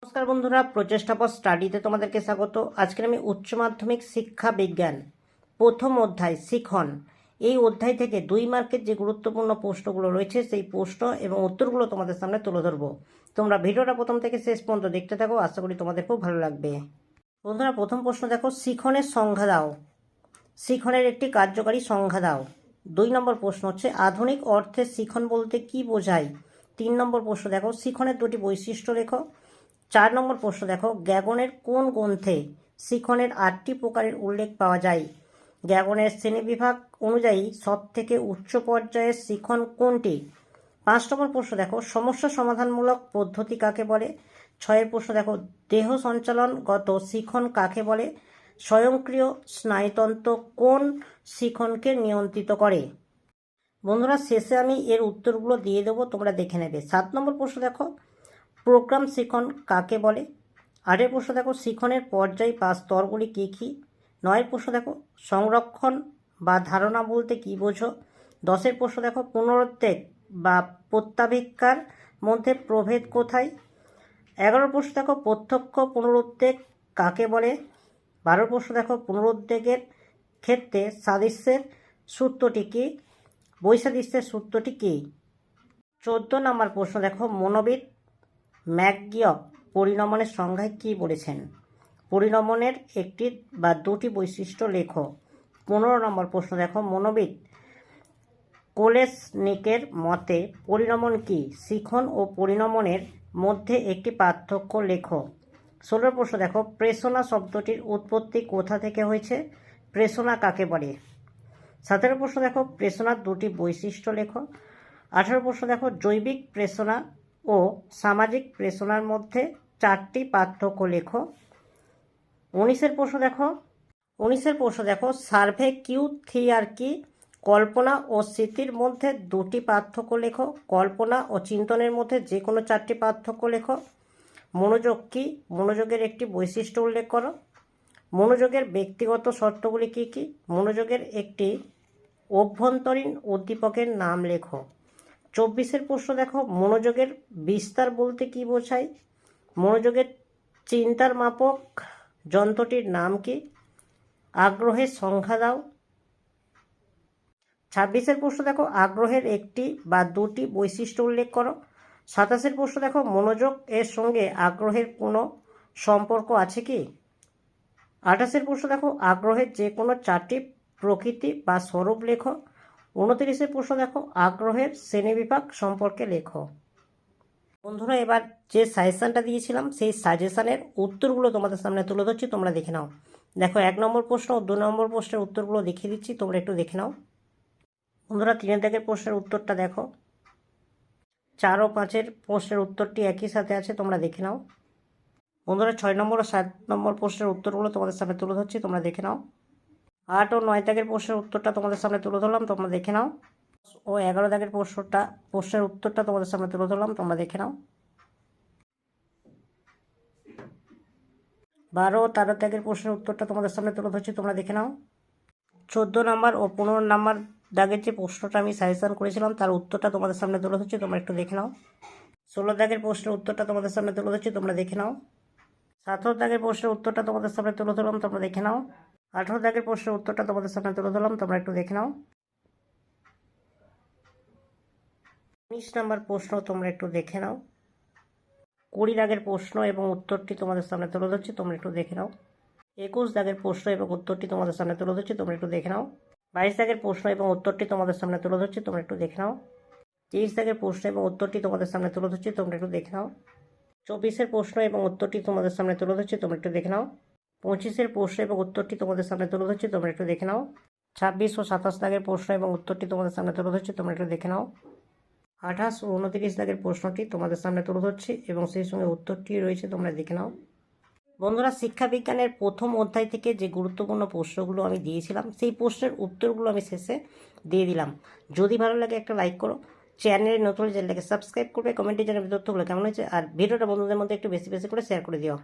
নমস্কার বন্ধুরা, প্রচেষ্টা ফর স্টাডিতে তোমাদেরকে স্বাগত। আজকে আমি উচ্চ মাধ্যমিক শিক্ষা বিজ্ঞান প্রথম অধ্যায় শিখন, এই অধ্যায় থেকে 2 মার্কের যে গুরুত্বপূর্ণ প্রশ্নগুলো রয়েছে সেই প্রশ্ন এবং উত্তরগুলো তোমাদের সামনে তুলে ধরবো। তোমরা ভিডিওটা প্রথম থেকে শেষ পর্যন্ত দেখতে থাকো, আশা করি তোমাদের খুব ভালো লাগবে। বন্ধুরা, প্রথম প্রশ্ন দেখো, শিখনের সংজ্ঞা দাও। শিখনের একটি কার্যকারী সংজ্ঞা দাও। 2 নম্বর প্রশ্ন হচ্ছে আধুনিক অর্থে শিখন বলতে কি বোঝায়। 3 নম্বর প্রশ্ন দেখো, শিখনের 2টি বৈশিষ্ট্য লেখো। 4 নম্বর প্রশ্ন দেখো, গ্যাগনের কোন গ্রন্থে শিখনের 8টি প্রকারের উল্লেখ পাওয়া যায়। গ্যাগনের শ্রেণীবিভাগ অনুযায়ী সবথেকে উচ্চ পর্যায়ের শিখন কোনটি। 5 নম্বর প্রশ্ন দেখো, সমস্যা সমাধানমূলক পদ্ধতি কাকে বলে। 6 প্রশ্ন দেখো, দেহ সঞ্চালনগত শিখন কাকে বলে। স্বয়ংক্রিয় স্নায়ুতন্ত্র কোন শিখনকে নিয়ন্ত্রিত করে। বন্ধুরা, শেষে আমি এর উত্তরগুলো দিয়ে দেবো, তোমরা দেখে নেবে। 7 নম্বর প্রশ্ন দেখো, প্রোগ্রাম শিখন কাকে বলে। 8 প্রশ্ন দেখো, শিখনের পর্যায় বা স্তরগুলি কী কী। 9 প্রশ্ন দেখো, সংরক্ষণ বা ধারণা বলতে কী বোঝো। 10 প্রশ্ন দেখো, পুনরুদ্বেগ বা প্রত্যাভিজ্ঞার মধ্যে প্রভেদ কোথায়। 11 প্রশ্ন দেখো, প্রত্যক্ষ পুনরুদ্বেগ কাকে বলে। 12 প্রশ্ন দেখো, পুনরুদ্বেগের ক্ষেত্রে সাদৃশ্যের সূত্রটি কী, বৈসাদৃশ্যের সূত্রটি কী। 14 নম্বর প্রশ্ন দেখো, মনোবিদ ম্যাকগিয়ক পরিণমনের সংজ্ঞায় কী বলেছেন। পরিণমনের একটি বা দুটি বৈশিষ্ট্য লেখো। 15 নম্বর প্রশ্ন দেখো, মনোবিদ কোলেসনিকের মতে পরিণমন কী। শিখন ও পরিণমনের মধ্যে একটি পার্থক্য লেখো। 16 প্রশ্ন দেখো, প্রেষণা শব্দটির উৎপত্তি কোথা থেকে হয়েছে। প্রেষণা কাকে বলে। 17 প্রশ্ন দেখো, প্রেষণার দুটি বৈশিষ্ট্য লেখো। 18 প্রশ্ন দেখো, জৈবিক প্রেষণা ও সামাজিক প্রেষণার মধ্যে 4টি পার্থক্য লেখো। 19 প্রশ্ন দেখো, সার্ভে কিউ থিয়ার কি। কল্পনা ও স্মৃতির মধ্যে 2টি পার্থক্য লেখো। কল্পনা ও চিন্তনের মধ্যে যে কোনো 4টি পার্থক্য লেখো। মনোযোগ কি, মনোযোগের একটি বৈশিষ্ট্য উল্লেখ করো। মনোযোগের ব্যক্তিগত শর্তগুলি কী কী। মনোযোগের একটি অভ্যন্তরীণ উদ্দীপকের নাম লেখো। 24 প্রশ্ন দেখো, মনোযোগের বিস্তার বলতে কী বোঝায়। মনোযোগের চিন্তার মাপক যন্ত্রটির নাম কি। আগ্রহের সংখ্যা দাও। 26 প্রশ্ন দেখো, আগ্রহের একটি বা দুটি বৈশিষ্ট্য উল্লেখ করো। 27 প্রশ্ন দেখো, মনোযোগ এর সঙ্গে আগ্রহের কোনো সম্পর্ক আছে কি। 28 প্রশ্ন দেখো, আগ্রহের যে কোনো 4টি প্রকৃতি বা স্বরূপ লেখো। 29 প্রশ্ন দেখো, আগ্রহের শ্রেণীবিভাগ সম্পর্কে লেখো। বন্ধুরা, এবার যে সাজেশানটা দিয়েছিলাম সেই সাজেশানের উত্তরগুলো তোমাদের সামনে তুলে ধরছি, তোমরা দেখে নাও। দেখো, 1 নম্বর প্রশ্ন ও 2 নম্বর প্রশ্নের উত্তরগুলো দেখিয়ে দিচ্ছি, তোমরা একটু দেখে নাও। বন্ধুরা, 3 দাগের প্রশ্নের উত্তরটা দেখো। 4 ও 5 প্রশ্নের উত্তরটি একই সাথে আছে, তোমরা দেখে নাও। বন্ধুরা, 6 নম্বর ও 7 নম্বর প্রশ্নের উত্তরগুলো তোমাদের সামনে তুলে ধরছি, তোমরা দেখে নাও। 8 ও 9 দাগের প্রশ্নের উত্তরটা তোমাদের সামনে তুলে ধরলাম, তোমরা দেখে নাও। ও 11 দাগের প্রশ্নের উত্তরটা তোমাদের সামনে তুলে ধরলাম, তোমরা দেখে নাও। 12 ও 13 দাগের প্রশ্নের উত্তরটা তোমাদের সামনে তুলে ধরছি, তোমরা দেখে নাও। 14 নম্বর ও 15 নম্বর দাগের যে প্রশ্নটা আমি সাজেশন করেছিলাম তার উত্তরটা তোমাদের সামনে তুলে ধরছি, তোমরা একটু দেখে নাও। 16 দাগের প্রশ্নের উত্তরটা তোমাদের সামনে তুলে ধরছি, তোমরা দেখে নাও। 17 দাগের প্রশ্নের উত্তরটা তোমাদের সামনে তুলে ধরলাম, তোমরা দেখে নাও। 18 দাগের প্রশ্নের উত্তরটা তোমাদের সামনে তুলে ধরলাম, তোমরা একটু দেখে নাও। 19 নম্বর প্রশ্ন তোমরা একটু দেখে নাও। 20 দাগের প্রশ্ন এবং উত্তরটি তোমাদের সামনে তুলে ধরছি, তোমরা একটু দেখে নাও। 21 দাগের প্রশ্ন এবং উত্তরটি তোমাদের সামনে তুলে ধরছি, তোমরা একটু দেখে নাও। 22 দাগের প্রশ্ন এবং উত্তরটি তোমাদের সামনে তুলে ধরছি, তোমরা একটু দেখে নাও। 23 দাগের প্রশ্ন এবং উত্তরটি তোমাদের সামনে তুলে ধরছি, তোমরা একটু দেখে নাও। 24 প্রশ্ন এবং উত্তরটি তোমাদের সামনে তুলে ধরছি, তোমরা একটু দেখে নাও। 25 প্রশ্ন এবং উত্তরটি তোমাদের সামনে তুলে ধরছি, তোমরা একটু দেখে নাও। 26 ও 27 দাগের প্রশ্ন এবং উত্তরটি তোমাদের সামনে তুলে ধরছি, তোমরা একটু দেখে নাও। 28 ও 29 দাগের প্রশ্নটি তোমাদের সামনে তুলে ধরছি এবং সেই সঙ্গে উত্তরটি রয়েছে, তোমরা দেখে নাও। বন্ধুরা, শিক্ষা বিজ্ঞানের প্রথম অধ্যায় থেকে যে গুরুত্বপূর্ণ প্রশ্নগুলো আমি দিয়েছিলাম সেই প্রশ্নের উত্তরগুলো আমি শেষে দিয়ে দিলাম। যদি ভালো লাগে একটা লাইক করো, চ্যানেলে নতুন চ্যানেলটাকে সাবস্ক্রাইব করবে, কমেন্টে জানাবে তথ্যগুলো কেমন হয়েছে, আর ভিডিওটা বন্ধুদের মধ্যে একটু বেশি বেশি করে শেয়ার করে দিও।